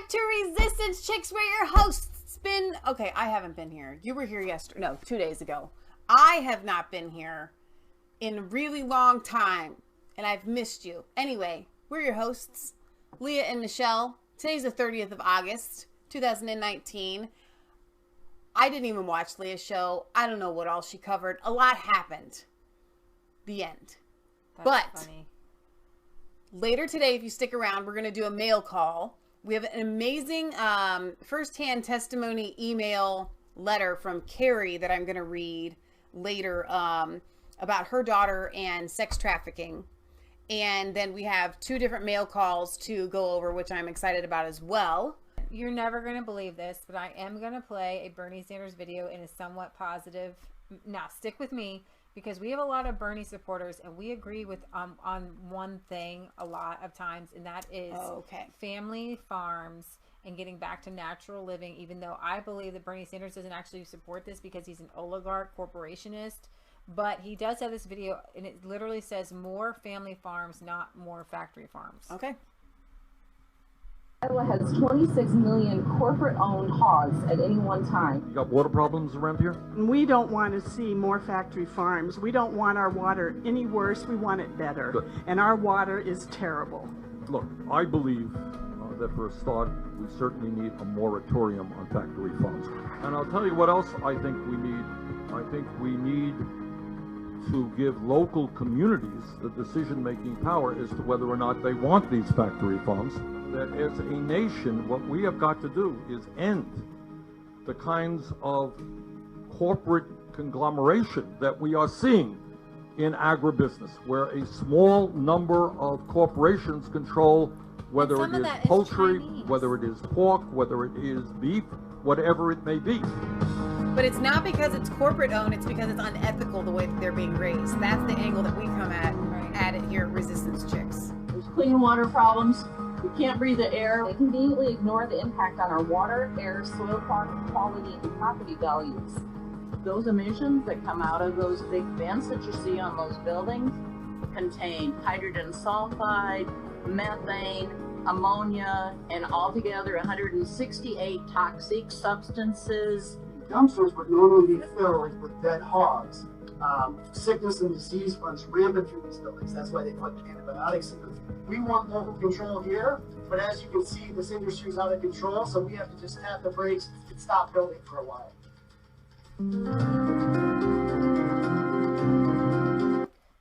back to Resistance Chicks, where your hosts been... Okay, I haven't been here. You were here yesterday. No, 2 days ago. I have not been here in a really long time, and I've missed you. Anyway, we're your hosts, Leah and Michelle. Today's the 30th of August, 2019. I didn't even watch Leah's show. I don't know what all she covered. A lot happened. The end. That's funny. Later today, if you stick around, we're going to do a mail call. We have an amazing first-hand testimony email letter from Carrie that I'm going to read later about her daughter and sex trafficking. And then we have 2 different mail calls to go over, which I'm excited about as well. You're never going to believe this, but I am going to play a Bernie Sanders video in a somewhat positive. Now, stick with me, because we have a lot of Bernie supporters, and we agree with on one thing a lot of times, and that is family farms and getting back to natural living, even though I believe that Bernie Sanders doesn't actually support this because he's an oligarch corporationist. But he does have this video, and it literally says more family farms, not more factory farms. Okay. Iowa has 26 million corporate-owned hogs at any one time. You got water problems around here? We don't want to see more factory farms. We don't want our water any worse. We want it better. Good. And our water is terrible. Look, I believe that for a start, we certainly need a moratorium on factory farms. And I'll tell you what else I think we need. I think we need to give local communities the decision-making power as to whether or not they want these factory farms. That as a nation, what we have got to do is end the kinds of corporate conglomeration that we are seeing in agribusiness, where a small number of corporations control whether it is poultry, whether it is pork, whether it is beef, whatever it may be. But it's not because it's corporate owned, it's because it's unethical the way that they're being raised. That's the angle that we come at it here at Resistance Chicks. There's clean water problems. We can't breathe the air. They conveniently ignore the impact on our water, air, soil quality, and property values. Those emissions that come out of those big vents that you see on those buildings contain hydrogen sulfide, methane, ammonia, and altogether 168 toxic substances. Dumpsters would normally be filled with dead hogs. Sickness and disease runs rampant through these buildings. That's why they put antibiotics in them. We want local control here, but as you can see, this industry is out of control, so we have to just tap the brakes and stop building for a while.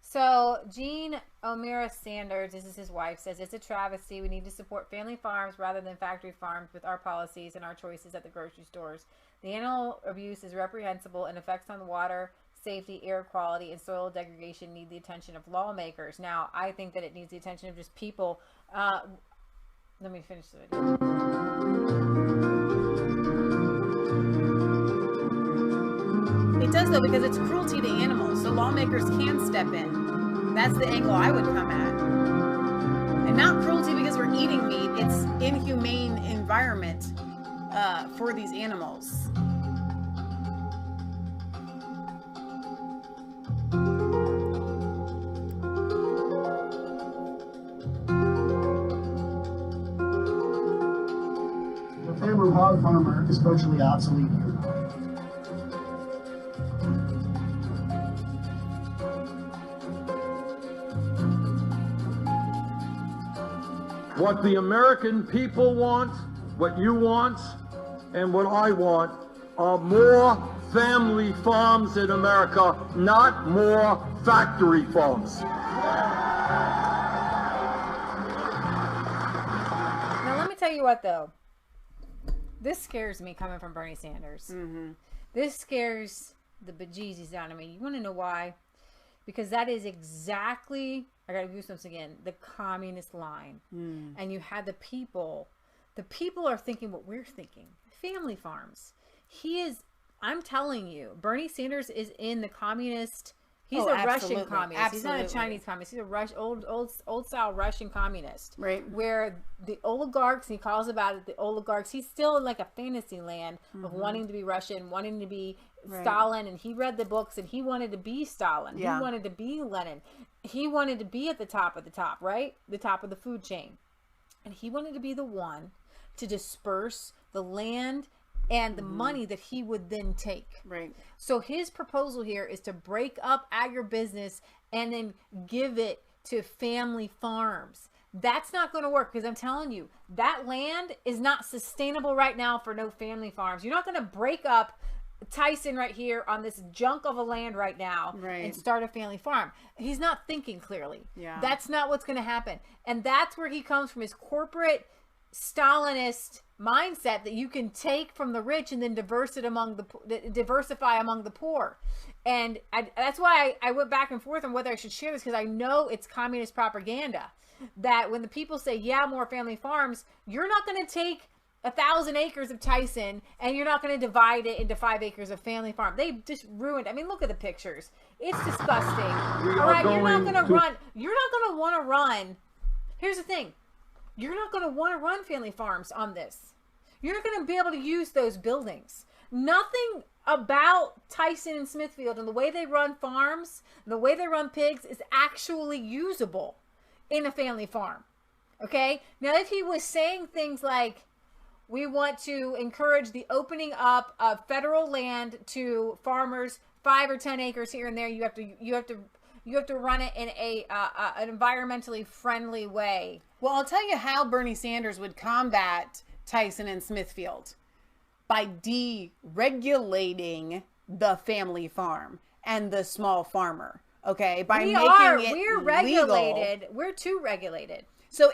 So Jean O'Meara Sanders, this is his wife, says it's a travesty. We need to support family farms rather than factory farms with our policies and our choices at the grocery stores. The animal abuse is reprehensible, and effects on water, safety, air quality, and soil degradation need the attention of lawmakers. Now, I think that it needs the attention of just people. Let me finish the video. It does, though, because it's cruelty to animals, so lawmakers can step in. That's the angle I would come at. And not cruelty because we're eating meat, it's inhumane environment for these animals. The family hog farmer is virtually obsolete here. What the American people want, what you want, and what I want are more family farms in America, not more factory farms. Now, let me tell you what, though. This scares me coming from Bernie Sanders. Mm-hmm. This scares the bejesus out of me. You want to know why? Because that is exactly, I got to goosebumps again, the communist line. And you had the people are thinking what we're thinking. Family farms. I'm telling you, Bernie Sanders is in the communist, he's a Russian communist. He's not a Chinese communist. He's a old style Russian communist. Right. Where the oligarchs, he calls about it the oligarchs, he's still in like a fantasy land of wanting to be Russian, wanting to be Stalin, and he read the books and he wanted to be Stalin. He wanted to be Lenin. He wanted to be at the top of the top, right? The top of the food chain. And he wanted to be the one to disperse the land and the money that he would then take. Right. So his proposal here is to break up agribusiness and then give it to family farms. That's not going to work, because I'm telling you, that land is not sustainable right now for no family farms. You're not going to break up Tyson right here on this junk of a land right now and start a family farm. He's not thinking clearly. Yeah. That's not what's going to happen. And that's where he comes from, his corporate Stalinist mindset that you can take from the rich and then diversify among the poor. And that's why I went back and forth on whether I should share this, because I know it's communist propaganda that when the people say, yeah, more family farms, you're not going to take 1,000 acres of Tyson and you're not going to divide it into 5 acres of family farm. They just ruined. I mean, look at the pictures. It's disgusting. All right, you're not going to run. You're not going to want to run. Here's the thing. You're not going to want to run family farms on this. You're not going to be able to use those buildings. Nothing about Tyson and Smithfield and the way they run farms, and the way they run pigs is actually usable in a family farm. Okay? Now, if he was saying things like, we want to encourage the opening up of federal land to farmers, 5 or 10 acres here and there, you have to run it in an environmentally friendly way. Well, I'll tell you how Bernie Sanders would combat Tyson and Smithfield: by deregulating the family farm and the small farmer. Okay, by we're regulated. Legal. We're too regulated. So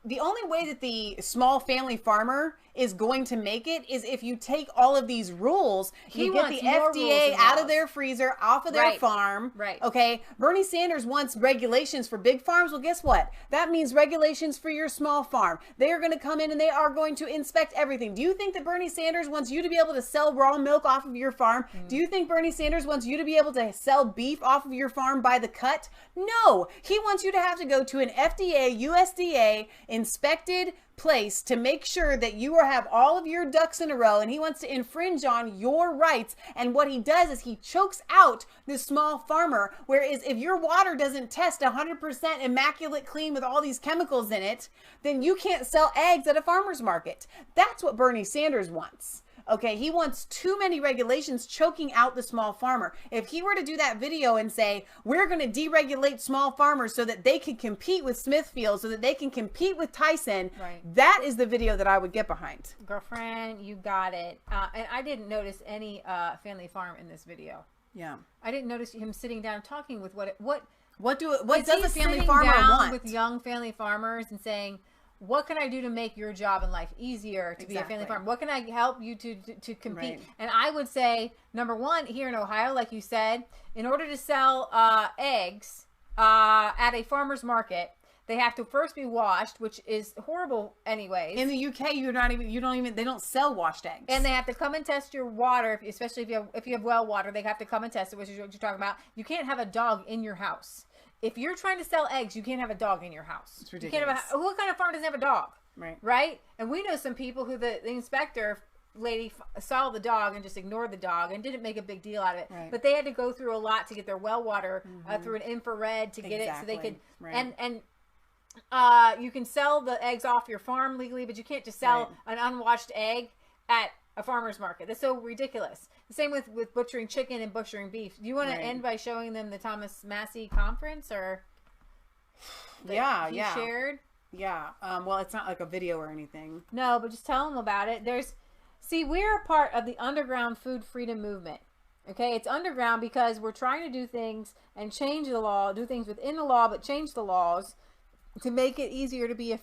the only way that the small family farmer is going to make it is if you take all of these rules, you get the FDA out of their freezer, off of their farm. Right. Okay. Bernie Sanders wants regulations for big farms. Well, guess what? That means regulations for your small farm. They are going to come in and they are going to inspect everything. Do you think that Bernie Sanders wants you to be able to sell raw milk off of your farm? Do you think Bernie Sanders wants you to be able to sell beef off of your farm by the cut? No. He wants you to have to go to an FDA, USDA inspected place to make sure that you have all of your ducks in a row, and he wants to infringe on your rights. And what he does is he chokes out the small farmer, whereas if your water doesn't test 100% immaculate clean with all these chemicals in it, then you can't sell eggs at a farmer's market. That's what Bernie Sanders wants. Okay, he wants too many regulations choking out the small farmer. If he were to do that video and say, we're going to deregulate small farmers so that they can compete with Smithfield, so that they can compete with Tyson, that is the video that I would get behind. Girlfriend, you got it. And I didn't notice any family farm in this video. Yeah. I didn't notice him sitting down talking with what does a family farmer want? With young family farmers and saying, what can I do to make your job in life easier to be a family farmer? What can I help you to compete? Right. And I would say, number one, here in Ohio, like you said, in order to sell eggs at a farmer's market, they have to first be washed, which is horrible anyways. In the UK, they don't sell washed eggs. And they have to come and test your water, especially if you have well water. They have to come and test it, which is what you're talking about. You can't have a dog in your house. If you're trying to sell eggs, you can't have a dog in your house. It's ridiculous. What kind of farm doesn't have a dog? Right. Right? And we know some people who the inspector lady saw the dog and just ignored the dog and didn't make a big deal out of it. Right. But they had to go through a lot to get their well water through an infrared to get it so they could. Right. And you can sell the eggs off your farm legally, but you can't just sell an unwashed egg at a farmer's market. That's so ridiculous. The same with butchering chicken and butchering beef. Do you want to end by showing them the Thomas Massey conference or he shared? Yeah. Well, it's not like a video or anything. No, but just tell them about it. We're a part of the underground food freedom movement. Okay, it's underground because we're trying to do things and change the law, do things within the law, but change the laws to make it easier to be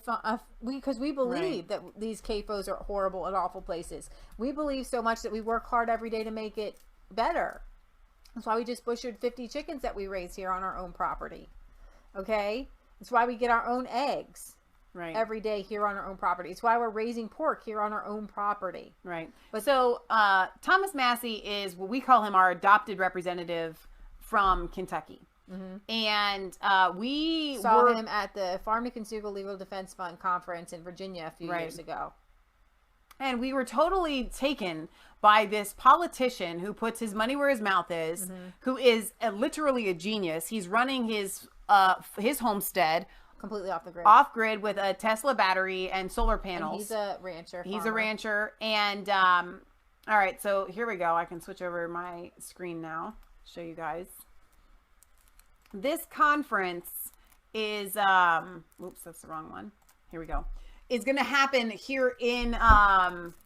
because we believe that these CAFOs are horrible and awful places. We believe so much that we work hard every day to make it better. That's why we just butchered 50 chickens that we raise here on our own property. Okay? That's why we get our own eggs every day here on our own property. It's why we're raising pork here on our own property. Right. But so Thomas Massey is what we call him our adopted representative from Kentucky. And we saw him at the Farm to Consumer Legal Defense Fund conference in Virginia a few years ago. And we were totally taken by this politician who puts his money where his mouth is, who is literally a genius. He's running his homestead completely off the grid. Off grid with a Tesla battery and solar panels. And he's a rancher. He's a rancher. And, all right, so here we go. I can switch over my screen now, show you guys. This conference is, oops, that's the wrong one. Here we go. Is going to happen here in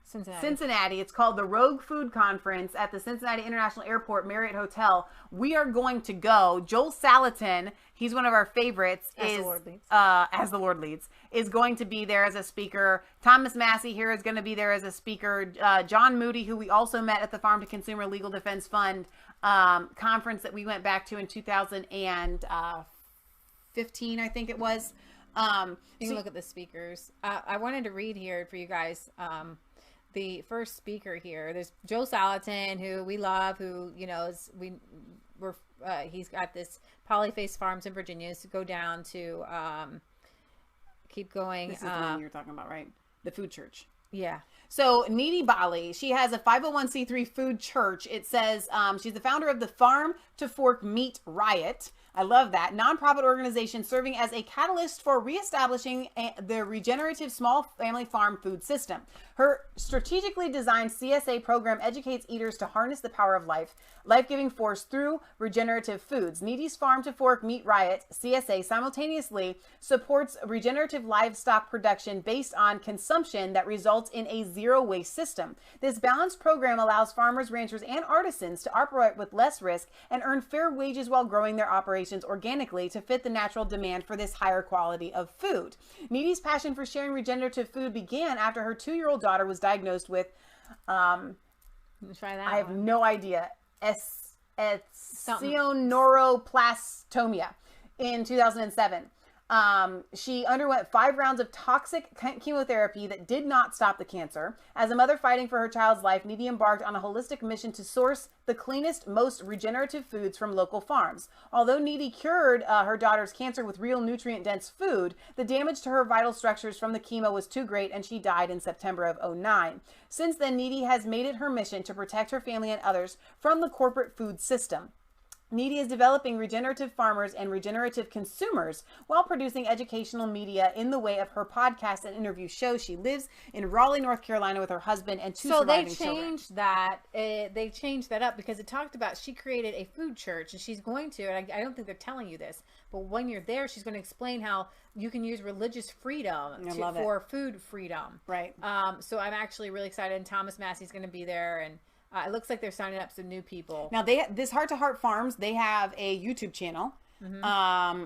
Cincinnati. It's called the Rogue Food Conference at the Cincinnati International Airport Marriott Hotel. We are going to go. Joel Salatin, he's one of our favorites, as the Lord leads, is going to be there as a speaker. Thomas Massey here is going to be there as a speaker. John Moody, who we also met at the Farm to Consumer Legal Defense Fund conference that we went back to in 2015, I think it was. You can look at the speakers. I wanted to read here for you guys. The first speaker here, there's Joe Salatin, who we love, who, you know, he's got this Polyface Farms in Virginia. So go down to, keep going. This is the one you're talking about, right? The food church. Yeah. So Needy Bali, she has a 501c3 food church. It says she's the founder of the Farm to Fork Meat Riot. I love that. Nonprofit organization serving as a catalyst for reestablishing the regenerative small family farm food system. Her strategically designed CSA program educates eaters to harness the power of life-giving force through regenerative foods. Needy's Farm to Fork Meat Riot, CSA, simultaneously supports regenerative livestock production based on consumption that results in a zero-waste system. This balanced program allows farmers, ranchers, and artisans to operate with less risk and earn fair wages while growing their operations organically to fit the natural demand for this higher quality of food. Needy's passion for sharing regenerative food began after her 2-year-old daughter was diagnosed with, I have no idea, esthesioneuroplastomia in 2007. She underwent 5 rounds of toxic chemotherapy that did not stop the cancer. As a mother fighting for her child's life, Needy embarked on a holistic mission to source the cleanest, most regenerative foods from local farms. Although Needy cured her daughter's cancer with real nutrient-dense food, the damage to her vital structures from the chemo was too great, and she died in September of 2009. Since then, Needy has made it her mission to protect her family and others from the corporate food system. Needy is developing regenerative farmers and regenerative consumers while producing educational media in the way of her podcast and interview shows. She lives in Raleigh, North Carolina with her husband and 2 surviving children. So they changed that up because it talked about she created a food church, and she's going to, and I don't think they're telling you this, but when you're there, she's going to explain how you can use religious freedom for food freedom. Right. So I'm actually really excited, and Thomas Massey's going to be there, and it looks like they're signing up some new people. Now, this Heart to Heart Farms, they have a YouTube channel,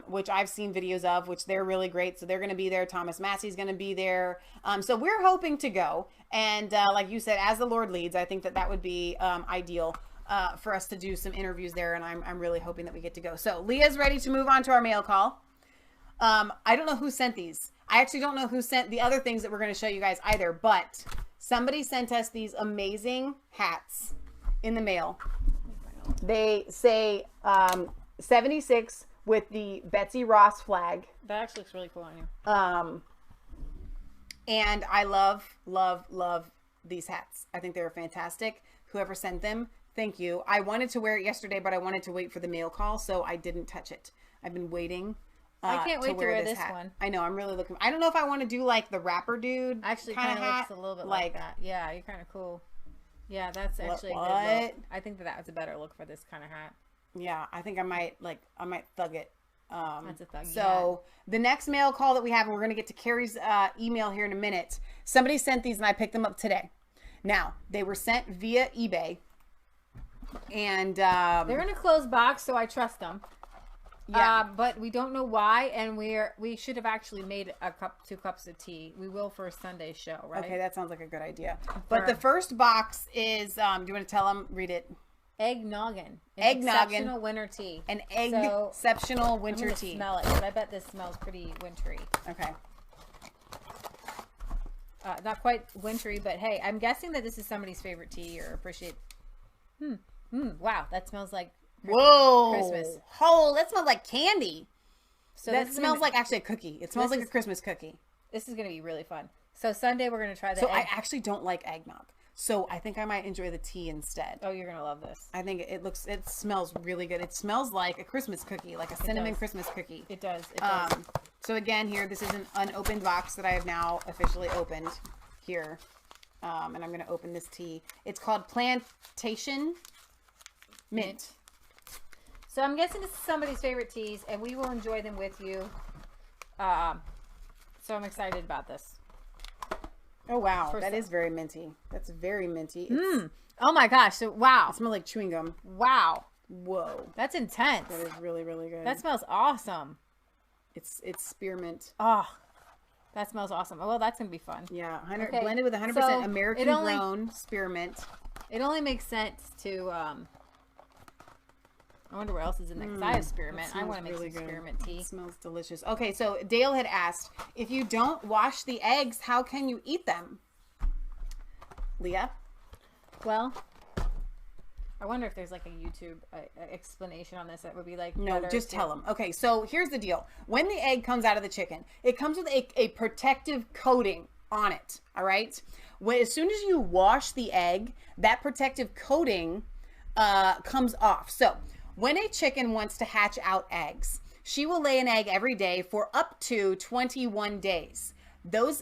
which I've seen videos of, which they're really great. So they're going to be there. Thomas Massey's going to be there. So we're hoping to go. And like you said, as the Lord leads, I think that would be ideal for us to do some interviews there. And I'm really hoping that we get to go. So Leah's ready to move on to our mail call. I don't know who sent these. I actually don't know who sent the other things that we're going to show you guys either, but somebody sent us these amazing hats in the mail. They say 76 with the Betsy Ross flag. That actually looks really cool on you. And I love, love, love these hats. I think they're fantastic. Whoever sent them, thank you. I wanted to wear it yesterday, but I wanted to wait for the mail call, so I didn't touch it. I've been waiting. I can't wait to wear this hat. one. I know. I'm really looking. I don't know if I want to do like the rapper dude. Actually, kind of looks a little bit like that. Yeah, you're kind of cool. Yeah, that's actually a good look. I think that was a better look for this kind of hat. Yeah, I think I might thug it. That's a thug. So the next mail call that we have, and we're going to get to Carrie's email here in a minute. Somebody sent these, and I picked them up today. Now they were sent via eBay, and they're in a closed box, so I trust them. Yeah, but we don't know why, and we should have actually made 2 cups of tea. We will for a Sunday show, right? Okay, that sounds like a good idea. But the first box is, do you want to tell them? Read it. Eggnoggin. Exceptional winter tea. An exceptional winter tea. Smell it, because I bet this smells pretty wintry. Okay. Not quite wintry, but hey, I'm guessing that this is somebody's favorite tea or appreciate. Wow, that smells like Christmas. Oh, that smells like candy. So that smells like actually a cookie. It smells like a Christmas cookie. This is going to be really fun. So Sunday we're going to try the I actually don't like eggnog. So I think I might enjoy the tea instead. Oh, you're gonna love this. I think it smells really good. It smells like a Christmas cookie, like a cinnamon Christmas cookie. It does. It does. So again, here, this is an unopened box that I have now officially opened here. And I'm going to open this tea. It's called Plantation Mint. So I'm guessing this is somebody's favorite teas, and we will enjoy them with you. So I'm excited about this. Oh, wow. That is very minty. That's very minty. Oh, my gosh. So, wow. It smells like chewing gum. Wow. Whoa. That's intense. That is really, really good. That smells awesome. It's spearmint. Oh, that smells awesome. Oh, well, that's going to be fun. Yeah. Okay. Blended with 100% So, American grown spearmint. It only makes sense to, I wonder what else is in there, because I have spearmint. I want to make some spearmint tea. It smells delicious. Okay, so Dale had asked, if you don't wash the eggs, how can you eat them? Leah? Well, I wonder if there's like a YouTube explanation on this that would be like, no, just tell them. Okay, so here's the deal. When the egg comes out of the chicken, it comes with a protective coating on it, all right? As soon as you wash the egg, that protective coating comes off. So when a chicken wants to hatch out eggs, she will lay an egg every day for up to 21 days.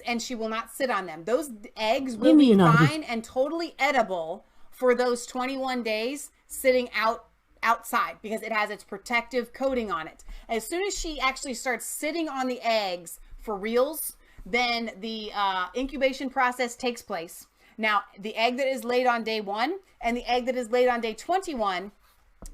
And she will not sit on them. Those eggs will be fine and totally edible for those 21 days sitting outside because it has its protective coating on it. As soon as she actually starts sitting on the eggs for reals, then the incubation process takes place. Now, the egg that is laid on day 1 and the egg that is laid on day 21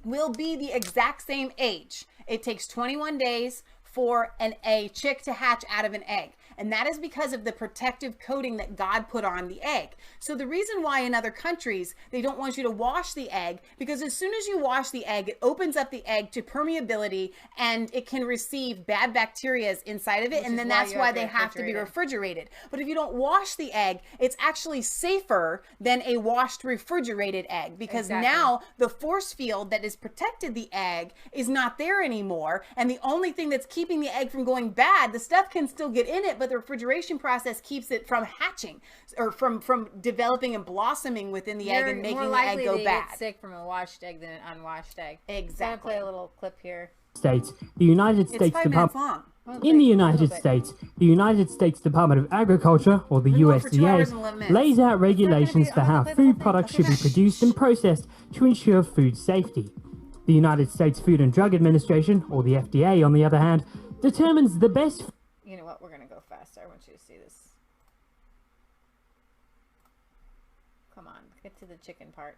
will be the exact same age. It takes 21 days for a chick to hatch out of an egg. And that is because of the protective coating that God put on the egg. So the reason why in other countries, they don't want you to wash the egg, because as soon as you wash the egg, it opens up the egg to permeability and it can receive bad bacteria inside of it. And then that's why they have to be refrigerated. But if you don't wash the egg, it's actually safer than a washed refrigerated egg, because now the force field that has protected the egg is not there anymore. And the only thing that's keeping the egg from going bad, the stuff can still get in it, but the refrigeration process keeps it from hatching or from developing and blossoming within the egg and making the egg go bad. You're more likely to get sick from a washed egg than an unwashed egg. Exactly. So I'm gonna play a little clip here. States, the United States Department. In the United States, the United States Department of Agriculture, or the USDA, lays out regulations for how food products should be produced and processed to ensure food safety. The United States Food and Drug Administration, or the FDA, on the other hand, determines the best. You know what? We're gonna go faster. I want you to see this. Come on, get to the chicken part.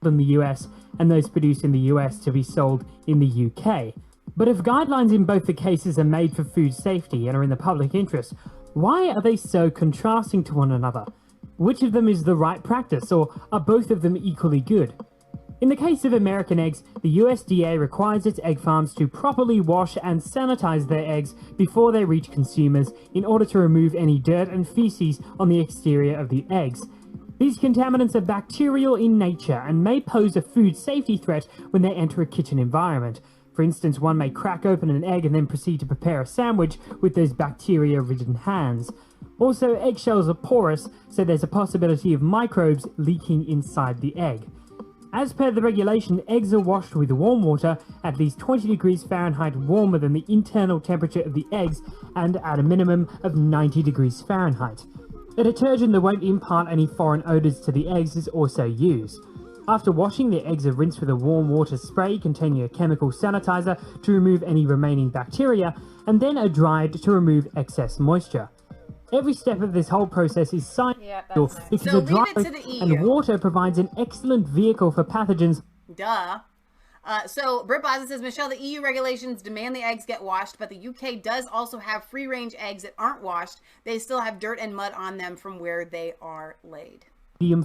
Than the US and those produced in the US to be sold in the UK. But if guidelines in both the cases are made for food safety and are in the public interest, why are they so contrasting to one another? Which of them is the right practice, or are both of them equally good? In the case of American eggs, the USDA requires its egg farms to properly wash and sanitize their eggs before they reach consumers in order to remove any dirt and feces on the exterior of the eggs. These contaminants are bacterial in nature and may pose a food safety threat when they enter a kitchen environment. For instance, one may crack open an egg and then proceed to prepare a sandwich with those bacteria-ridden hands. Also, eggshells are porous, so there's a possibility of microbes leaking inside the egg. As per the regulation, eggs are washed with warm water at least 20 degrees Fahrenheit warmer than the internal temperature of the eggs and at a minimum of 90 degrees Fahrenheit. A detergent that won't impart any foreign odours to the eggs is also used. After washing, the eggs are rinsed with a warm water spray containing a chemical sanitizer to remove any remaining bacteria, and then are dried to remove excess moisture. Every step of this whole process is scientific because so a dry and water provides an excellent vehicle for pathogens. Duh. So Britt Boston says, Michelle, the EU regulations demand the eggs get washed, but the UK does also have free-range eggs that aren't washed. They still have dirt and mud on them from where they are laid.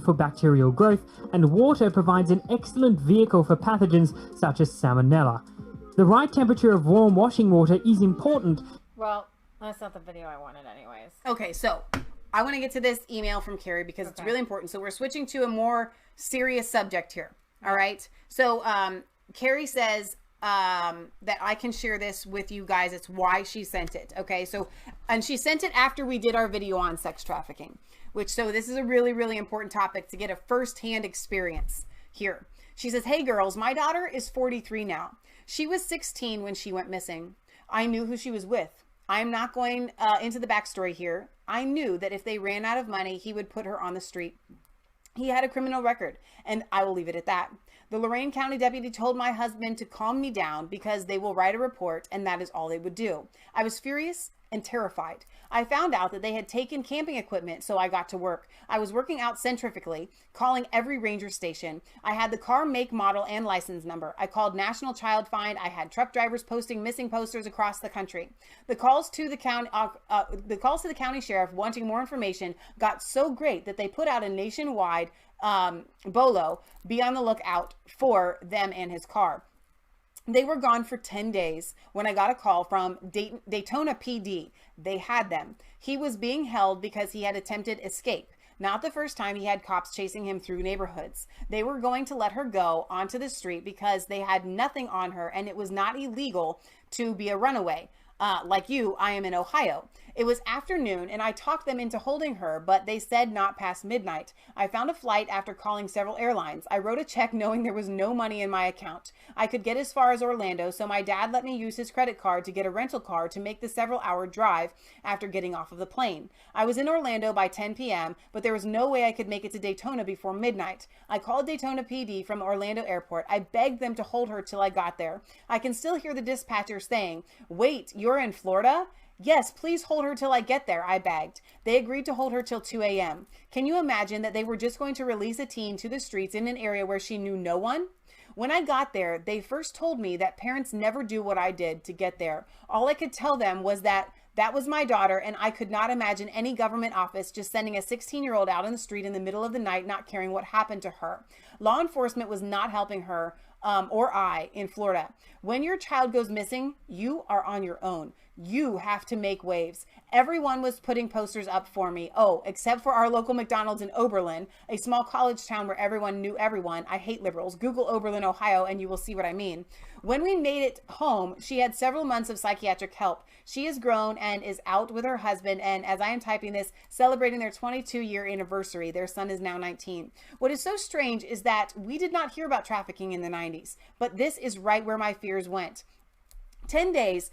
For bacterial growth, and water provides an excellent vehicle for pathogens such as salmonella. The right temperature of warm washing water is important. Well, that's not the video I wanted anyways. Okay, so I want to get to this email from Carrie because it's really important. So we're switching to a more serious subject here. All right. So Carrie says that I can share this with you guys. It's why she sent it. Okay. So, and she sent it after we did our video on sex trafficking. So this is a really, really important topic to get a firsthand experience here. She says, hey girls, my daughter is 43 now. She was 16 when she went missing. I knew who she was with. I'm not going into the backstory here. I knew that if they ran out of money, he would put her on the street. He had a criminal record, and I will leave it at that. The Lorain County deputy told my husband to calm me down because they will write a report, and that is all they would do. I was furious and terrified. I found out that they had taken camping equipment, so I got to work. I was working out centrifugally, calling every ranger station. I had the car make, model, and license number. I called National Child Find. I had truck drivers posting missing posters across the country. The calls to the county sheriff wanting more information got so great that they put out a nationwide bolo, be on the lookout for them and his car. They were gone for 10 days when I got a call from Daytona PD. They had them. He was being held because he had attempted escape. Not the first time he had cops chasing him through neighborhoods. They were going to let her go onto the street because they had nothing on her and it was not illegal to be a runaway. Like you, I am in Ohio. It was afternoon and I talked them into holding her, but they said not past midnight. I found a flight after calling several airlines. I wrote a check knowing there was no money in my account. I could get as far as Orlando, so my dad let me use his credit card to get a rental car to make the several-hour drive after getting off of the plane. I was in Orlando by 10 p.m., but there was no way I could make it to Daytona before midnight. I called Daytona PD from Orlando Airport. I begged them to hold her till I got there. I can still hear the dispatcher saying, "Wait, you're in Florida?" "Yes, please hold her till I get there," I begged. They agreed to hold her till 2 a.m. Can you imagine that they were just going to release a teen to the streets in an area where she knew no one? When I got there, they first told me that parents never do what I did to get there. All I could tell them was that that was my daughter, and I could not imagine any government office just sending a 16-year-old out on the street in the middle of the night not caring what happened to her. Law enforcement was not helping her or I in Florida. When your child goes missing, you are on your own. You have to make waves. Everyone was putting posters up for me. Oh, except for our local McDonald's in Oberlin, a small college town where everyone knew everyone. I hate liberals. Google Oberlin, Ohio, and you will see what I mean. When we made it home, she had several months of psychiatric help. She is grown and is out with her husband, and as I am typing this, celebrating their 22-year anniversary. Their son is now 19. What is so strange is that we did not hear about trafficking in the 90s, but this is right where my fears went. 10 days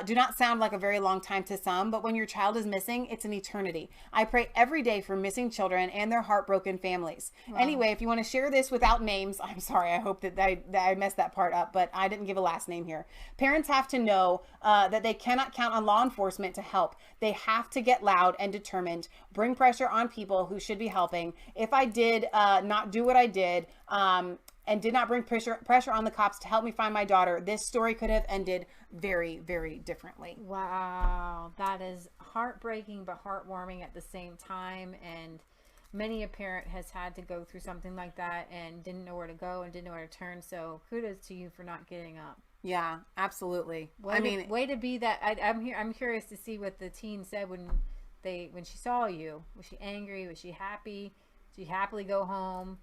do not sound like a very long time to some, but when your child is missing, it's an eternity. I pray every day for missing children and their heartbroken families. Wow. Anyway, if you want to share this without names, I'm sorry, I hope that I messed that part up, but I didn't give a last name here. Parents have to know that they cannot count on law enforcement to help. They have to get loud and determined, bring pressure on people who should be helping. If I did not do what I did, and did not bring pressure on the cops to help me find my daughter, this story could have ended very, very differently. Wow, that is heartbreaking but heartwarming at the same time. And many a parent has had to go through something like that and didn't know where to go and didn't know where to turn. So kudos to you for not getting up. Yeah, absolutely. Way to be that. I'm curious to see what the teen said when she saw you. Was she angry? Was she happy? Did she happily go home?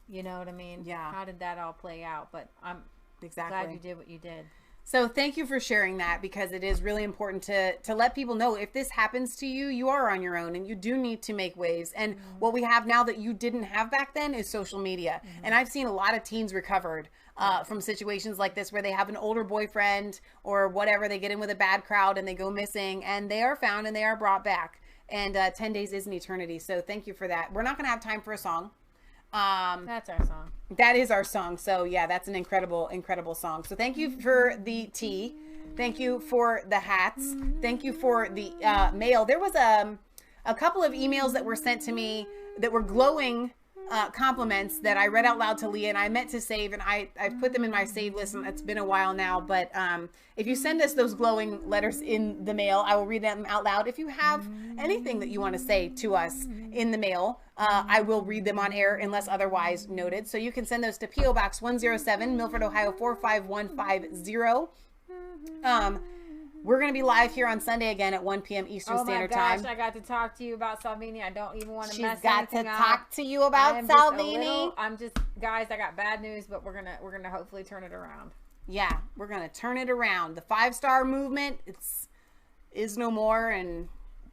You know what I mean? Yeah. How did that all play out? But I'm glad you did what you did. So thank you for sharing that, because it is really important to let people know if this happens to you, you are on your own and you do need to make waves. And what we have now that you didn't have back then is social media. And I've seen a lot of teens recovered from situations like this where they have an older boyfriend or whatever, they get in with a bad crowd and they go missing and they are found and they are brought back. And 10 days is an eternity. So thank you for that. We're not going to have time for a song. That's our song. That is our song. So yeah, that's an incredible, incredible song. So thank you for the tea. Thank you for the hats. Thank you for the mail. There was a couple of emails that were sent to me that were glowing compliments that I read out loud to Leah, and I meant to save, and I've put them in my save list, and it's been a while now. But if you send us those glowing letters in the mail, I will read them out loud. If you have anything that you want to say to us in the mail, I will read them on air unless otherwise noted. So you can send those to P.O. Box 107, Milford, Ohio 45150. We're going to be live here on Sunday again at 1 p.m. Eastern Standard Time. Oh my gosh, I got to talk to you about Salvini. I don't even want to mess anything up. She's got to talk to you about Salvini. Guys, I got bad news, but we're gonna hopefully turn it around. Yeah, we're going to turn it around. The 5-star movement is no more, and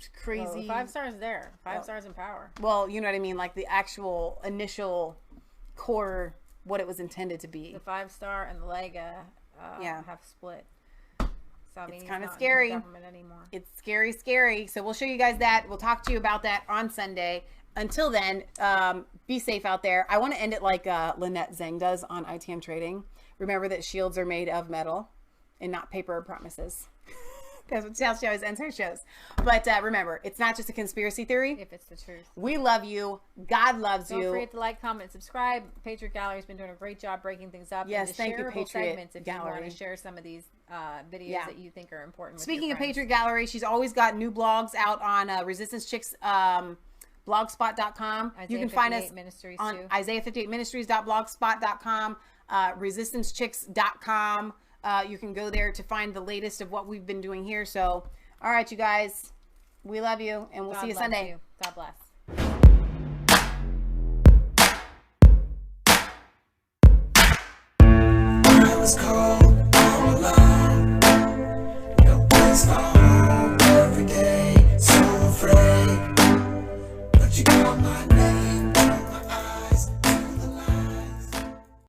crazy. 5 stars there. 5 stars in power. Well, you know what I mean, like the actual initial core, what it was intended to be. The 5-star and the Lega have split. It's kind of scary. Government anymore. It's scary, scary. So we'll show you guys that. We'll talk to you about that on Sunday. Until then, be safe out there. I want to end it like Lynette Zhang does on ITM Trading. Remember that shields are made of metal and not paper or promises. That's how she always ends her shows. But remember, it's not just a conspiracy theory. If it's the truth. We love you. God loves you. Don't forget to like, comment, subscribe. Patriot Gallery's been doing a great job breaking things up. Yes, thank you, Patriot segments if Gallery. you want to share some of these videos that you think are important. With Speaking your of friends. Patriot Gallery, she's always got new blogs out on Resistance Chicks blogspot.com. You can find us on Isaiah58ministries.blogspot.com, resistancechicks.com. You can go there to find the latest of what we've been doing here. So, all right, you guys, we love you, and we'll see you Sunday. God bless. I was cold all alone. No place to home every day. So afraid, but you called my name.